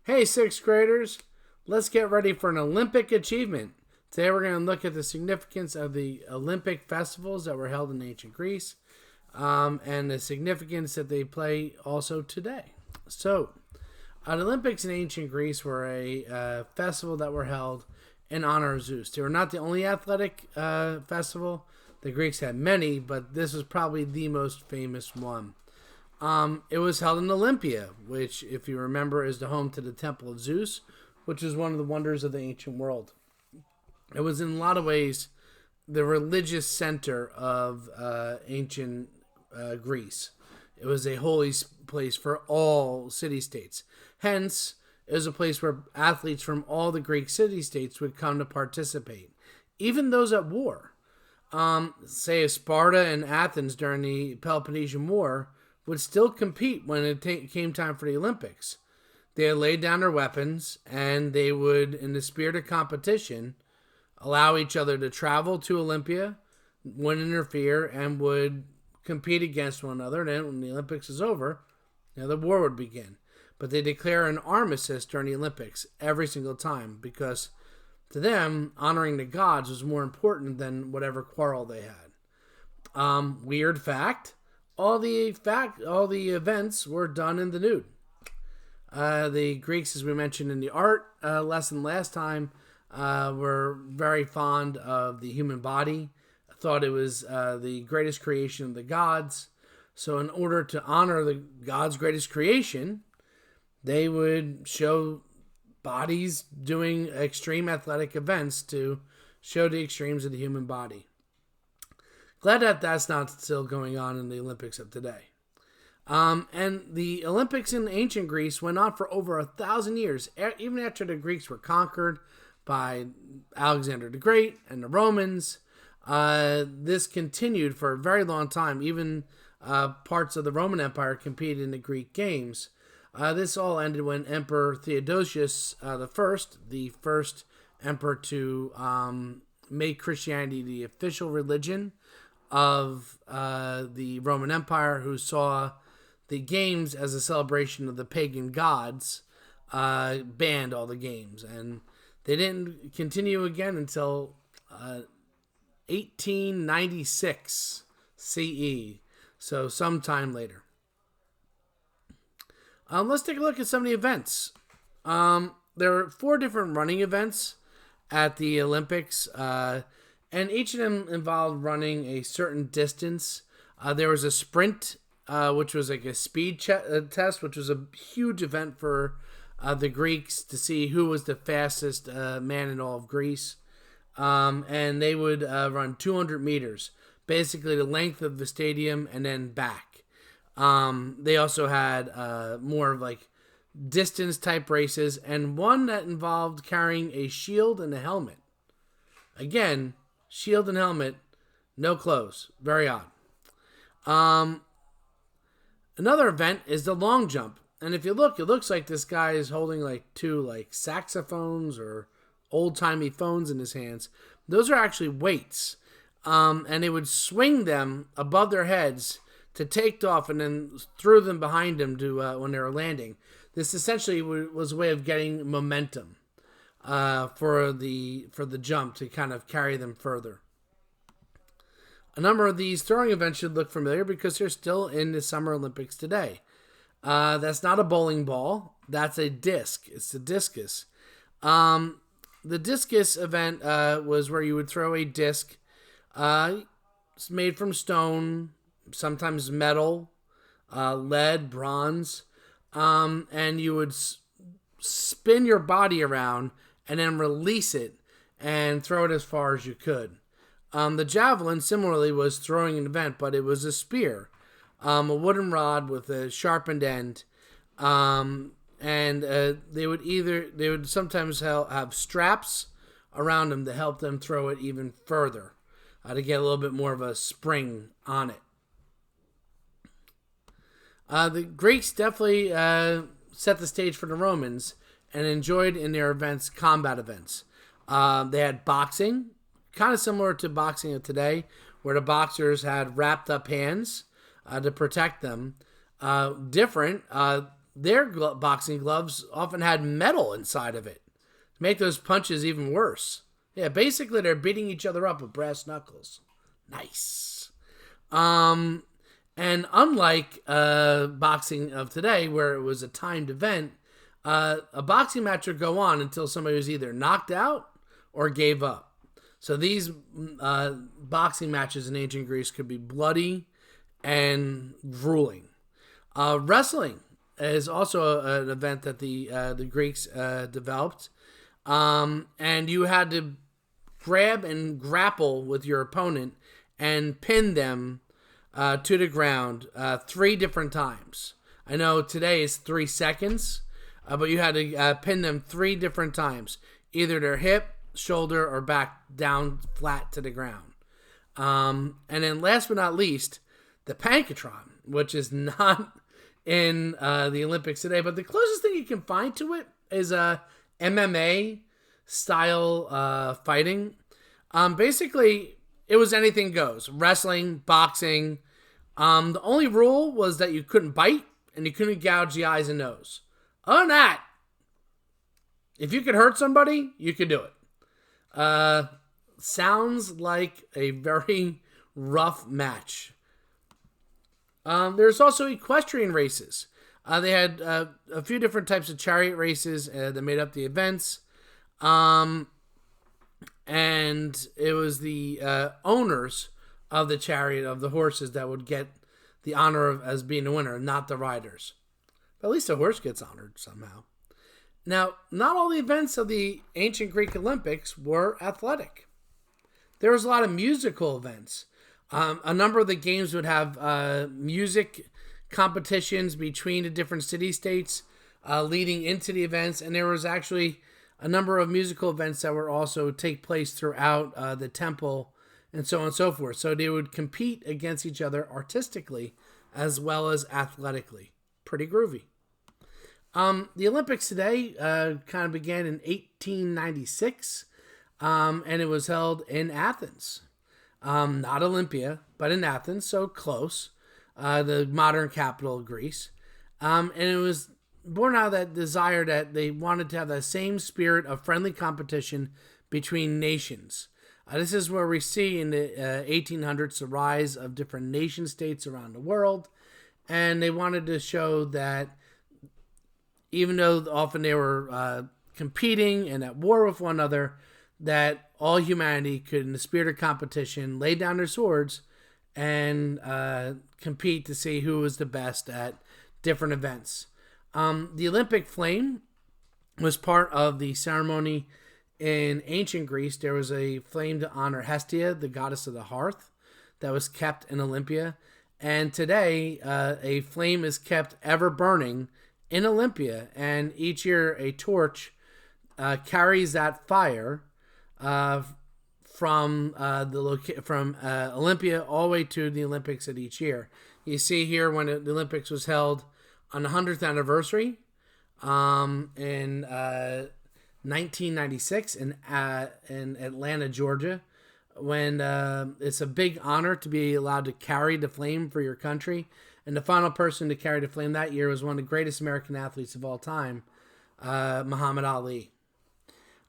Hey, sixth graders, let's get ready for an Olympic achievement. Today we're going to look at the significance of the Olympic festivals that were held in ancient Greece and the significance that they play also today. So, the Olympics in ancient Greece were a festival that were held in honor of Zeus. They were not the only athletic festival. The Greeks had many, but this was probably the most famous one. It was held in Olympia, which, if you remember, is the home to the Temple of Zeus, which is one of the wonders of the ancient world. It was in a lot of ways the religious center of ancient Greece. It was a holy place for all city-states. Hence, it was a place where athletes from all the Greek city-states would come to participate, even those at war. Say Sparta and Athens during the Peloponnesian War would still compete when it came time for the Olympics. They had laid down their weapons, and they would, in the spirit of competition, allow each other to travel to Olympia, wouldn't interfere, and would compete against one another. And then when the Olympics is over, the war would begin. But they declare an armistice during the Olympics every single time because to them, honoring the gods was more important than whatever quarrel they had. Weird fact. All the events were done in the nude. The Greeks, as we mentioned in the art lesson last time, were very fond of the human body. Thought it was the greatest creation of the gods. So in order to honor the gods' greatest creation, they would show bodies doing extreme athletic events to show the extremes of the human body. Glad that that's not still going on in the Olympics of today. And the Olympics in ancient Greece went on for over 1,000 years, even after the Greeks were conquered by Alexander the Great and the Romans. This continued for a very long time. Even parts of the Roman Empire competed in the Greek Games. This all ended when Emperor Theodosius I, the first emperor to make Christianity the official religion of the Roman Empire, who saw the games as a celebration of the pagan gods, banned all the games. And they didn't continue again until 1896 CE, so sometime later. Let's take a look at some of the events. There were 4 different running events at the Olympics, and each of them involved running a certain distance. There was a sprint, which was like a speed test, which was a huge event for the Greeks to see who was the fastest man in all of Greece. And they would run 200 meters, basically the length of the stadium and then back. They also had more of like distance type races, and one that involved carrying a shield and a helmet. Again, shield and helmet, no clothes. Very odd. Another event is the long jump. And if you look, it looks like this guy is holding like 2 like saxophones or old-timey phones in his hands. Those are actually weights. And they would swing them above their heads to take off and then threw them behind them to when they were landing. This essentially was a way of getting momentum for the jump to kind of carry them further. A number of these throwing events should look familiar because they're still in the Summer Olympics today. That's not a bowling ball. That's a disc. It's the discus. The discus event was where you would throw a disc. It's made from stone, sometimes metal, lead, bronze, and you would spin your body around and then release it and throw it as far as you could. The javelin, similarly, was throwing an event, but it was a spear, a wooden rod with a sharpened end, and they would sometimes have straps around them to help them throw it even further, to get a little bit more of a spring on it. The Greeks definitely set the stage for the Romans and enjoyed in their events combat events. They had boxing, kind of similar to boxing of today, where the boxers had wrapped up hands to protect them. Different, their boxing gloves often had metal inside of it to make those punches even worse. Yeah, basically they're beating each other up with brass knuckles. Nice. And unlike boxing of today, where it was a timed event, a boxing match would go on until somebody was either knocked out or gave up. So these boxing matches in ancient Greece could be bloody and grueling. Wrestling is also an event that the Greeks developed, and you had to grab and grapple with your opponent and pin them to the ground 3 different times. I know today is 3 seconds, but you had to pin them 3 different times, either their hip, shoulder, or back down flat to the ground. And then last but not least, the Pankratron, which is not in the Olympics today, but the closest thing you can find to it is MMA style fighting. Basically, it was anything goes. Wrestling, boxing. The only rule was that you couldn't bite and you couldn't gouge the eyes and nose. Other than that, if you could hurt somebody, you could do it. Sounds like a very rough match. There's also equestrian races. They had a few different types of chariot races that made up the events. And it was the owners of the chariot, of the horses, that would get the honor of as being the winner, not the riders. But at least the horse gets honored somehow. Now, not all the events of the ancient Greek Olympics were athletic. There was a lot of musical events. A number of the games would have music competitions between the different city-states leading into the events, and there was actually a number of musical events that would also take place throughout the temple and so on and so forth. So they would compete against each other artistically as well as athletically. Pretty groovy. The Olympics today kind of began in 1896, and it was held in Athens. Not Olympia, but in Athens, so close, the modern capital of Greece. And it was born out of that desire that they wanted to have that same spirit of friendly competition between nations. This is where we see in the 1800s the rise of different nation states around the world, and they wanted to show that even though often they were competing and at war with one another, that all humanity could, in the spirit of competition, lay down their swords and compete to see who was the best at different events. The Olympic flame was part of the ceremony in ancient Greece. There was a flame to honor Hestia, the goddess of the hearth, that was kept in Olympia. And today, a flame is kept ever burning in Olympia. And each year, a torch carries that fire from Olympia all the way to the Olympics at each year. You see here when the Olympics was held on the 100th anniversary in 1996 in Atlanta, Georgia, when it's a big honor to be allowed to carry the flame for your country. And the final person to carry the flame that year was one of the greatest American athletes of all time, Muhammad Ali.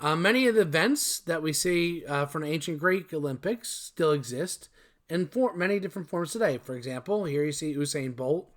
Many of the events that we see from the ancient Greek Olympics still exist in many different forms today. For example, here you see Usain Bolt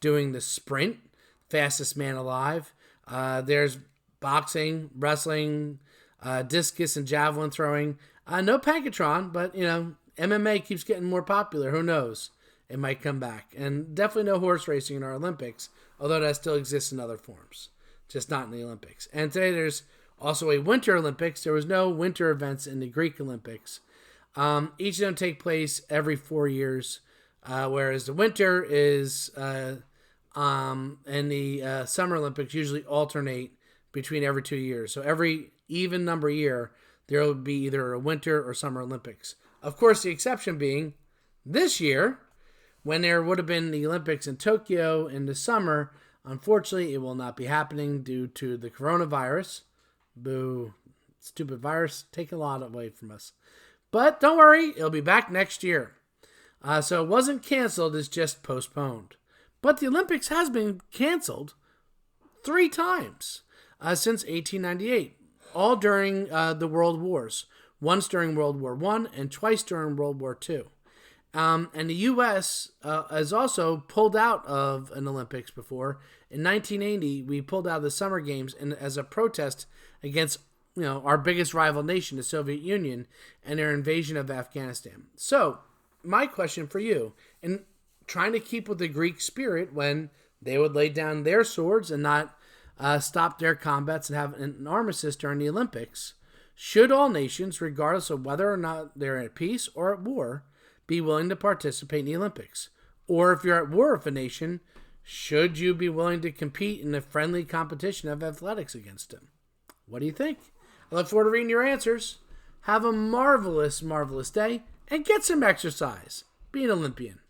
doing the sprint, fastest man alive. There's boxing, wrestling, discus and javelin throwing. No Pankratron, but MMA keeps getting more popular. Who knows? It might come back. And definitely no horse racing in our Olympics, although that still exists in other forms, just not in the Olympics. And today there's also a Winter Olympics. There was no winter events in the Greek Olympics. Each of them take place every 4 years, whereas the winter is and the Summer Olympics usually alternate between every 2 years. So every even number year, there will be either a Winter or Summer Olympics. Of course, the exception being this year, when there would have been the Olympics in Tokyo in the summer. Unfortunately, it will not be happening due to the coronavirus. Boo. Stupid virus. Taking a lot away from us. But don't worry, it'll be back next year. So it wasn't canceled, it's just postponed. But the Olympics has been canceled 3 times since 1898, all during the World Wars. Once during World War I and twice during World War II. And the U.S. Has also pulled out of an Olympics before. In 1980, we pulled out of the Summer Games as a protest against our biggest rival nation, the Soviet Union, and their invasion of Afghanistan. So, my question for you, and trying to keep with the Greek spirit when they would lay down their swords and not stop their combats and have an armistice during the Olympics, should all nations, regardless of whether or not they're at peace or at war, be willing to participate in the Olympics? Or if you're at war with a nation, should you be willing to compete in a friendly competition of athletics against them? What do you think? I look forward to reading your answers. Have a marvelous, marvelous day, and get some exercise. Be an Olympian.